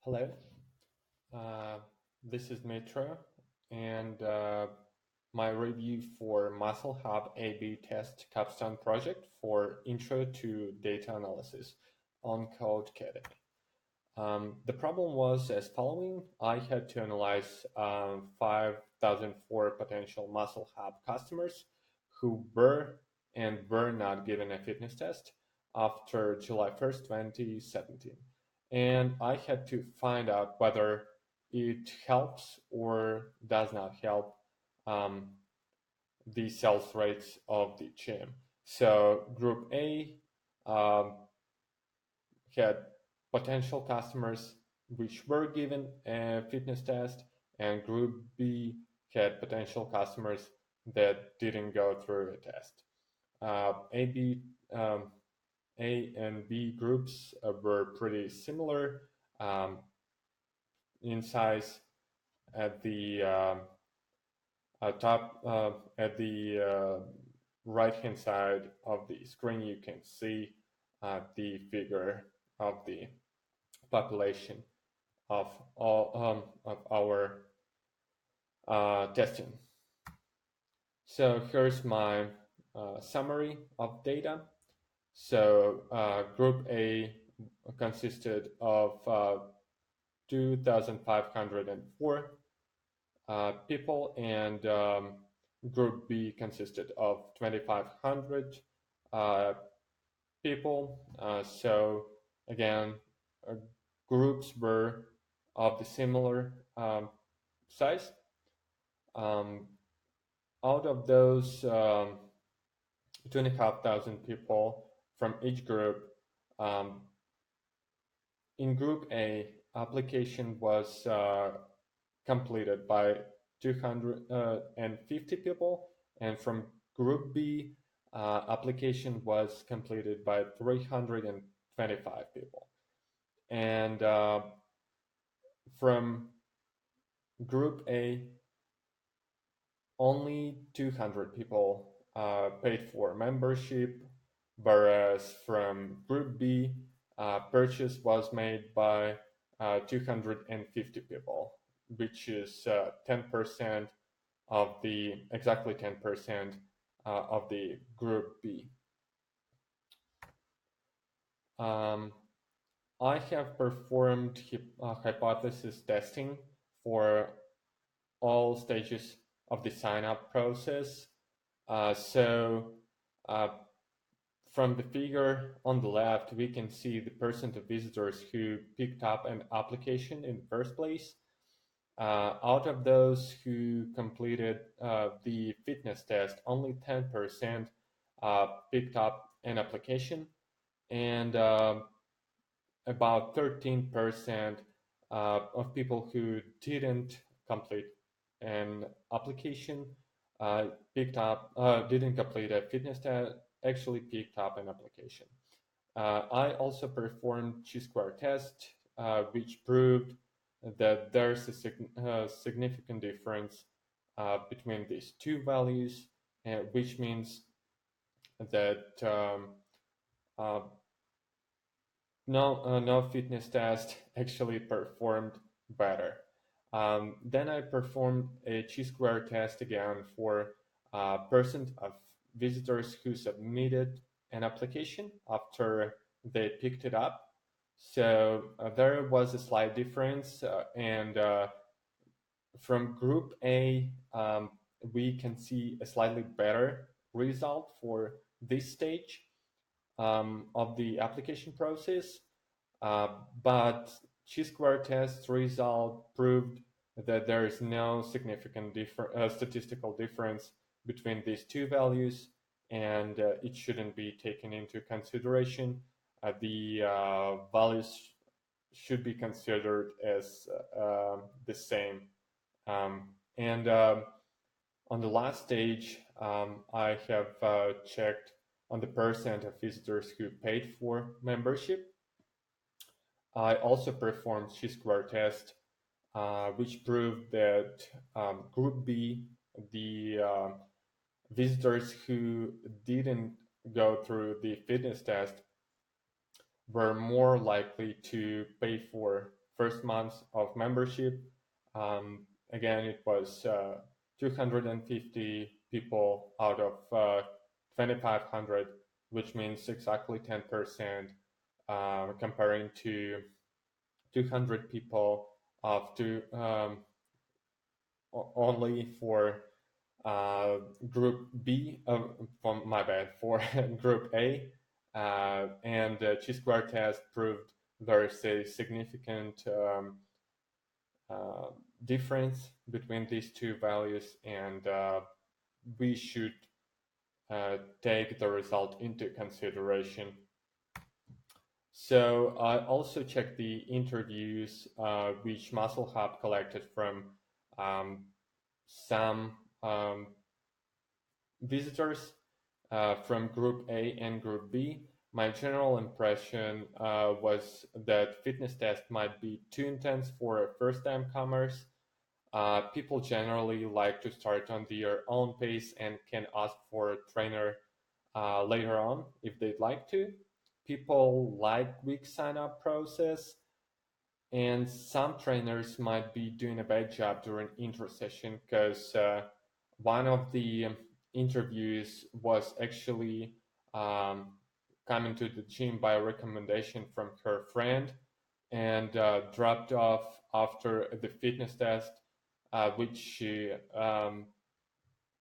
Hello, uh, this is Mitra, and my review for MuscleHub A/B Test Capstone Project for Intro to Data Analysis on Codecademy. The problem was as following. I had to analyze 5,004 potential MuscleHub customers who were and were not given a fitness test after July 1st, 2017. And I had to find out whether it helps or does not help um, the sales rates of the gym. So Group A um, had potential customers which were given a fitness test, and Group B had potential customers that didn't go through a test. A, B, A and B groups were pretty similar um, in size. At the top, at the right hand side of the screen, you can see the figure of the population of all of our testing. So here's my summary of data. So Group A consisted of 2,504 people, and Group B consisted of 2,500 uh, people. So again, uh, groups were of the similar size. Um, Out of those 2,500 people from each group, um, in Group A, application was completed by 250 people, and from Group B, application was completed by 325 people. And from Group A, only 200 people paid for membership, whereas from Group B, purchase was made by 250 people, which is 10% of the exactly 10% of the Group B. Um, I have performed hypothesis testing for all stages of the sign up process. So uh, from the figure on the left, we can see the percent of visitors who picked up an application in the first place. Out of those who completed the fitness test, only 10% picked up an application, and about 13% of people who didn't complete an application didn't complete a fitness test, actually picked up an application. I also performed chi-square test, which proved that there's a significant difference between these two values, which means that uh, no fitness test actually performed better. Then I performed a chi-square test again for percent of visitors who submitted an application after they picked it up. So there was a slight difference, and from Group A, we can see a slightly better result for this stage of the application process, but chi-square test result proved that there is no significant statistical difference between these two values, and it shouldn't be taken into consideration. The values should be considered as the same. And On the last stage, I have checked on the percent of visitors who paid for membership. I also performed chi-square test, which proved that Group B, the visitors who didn't go through the fitness test, were more likely to pay for first month of membership. Again, it was 250 people out of 2,500, which means exactly 10%, comparing to 200 people of only for group B, from my bad, for group A, and the chi-square test proved there's a significant difference between these two values, and we should take the result into consideration. So I also checked the interviews which MuscleHub collected from some visitors from Group A and Group B. My general impression was that fitness test might be too intense for first-time comers. People generally like to start on their own pace and can ask for a trainer later on if they'd like to. People like quick sign-up process, and some trainers might be doing a bad job during intro session, because one of the interviews was actually coming to the gym by recommendation from her friend, and dropped off after the fitness test, which she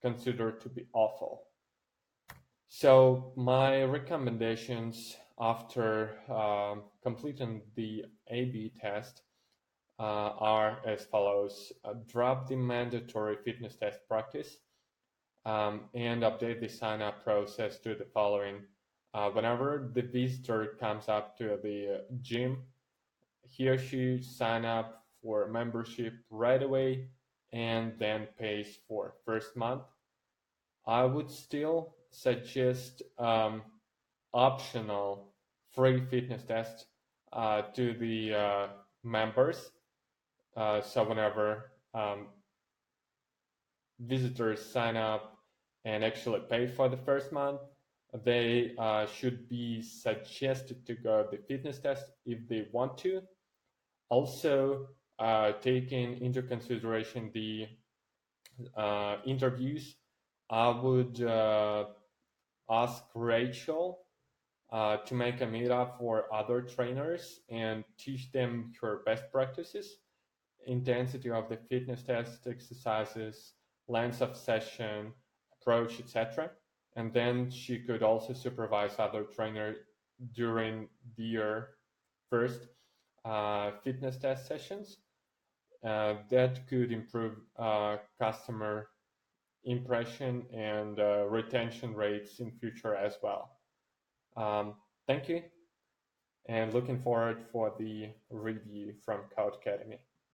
considered to be awful. So my recommendations after completing the A/B test are as follows. Drop the mandatory fitness test practice, and update the sign-up process to the following. Whenever the visitor comes up to the gym, he or she sign up for membership right away and then pays for first month. I would still suggest optional free fitness test to the members. So whenever visitors sign up and actually pay for the first month, they should be suggested to go the fitness test if they want to. Also, taking into consideration the interviews, I would ask Rachel to make a meetup for other trainers and teach them her best practices, intensity of the fitness test exercises, length of session, approach, etc. And then she could also supervise other trainers during their first fitness test sessions. That could improve customer impression and retention rates in future as well. Thank you, and looking forward for the review from Codecademy.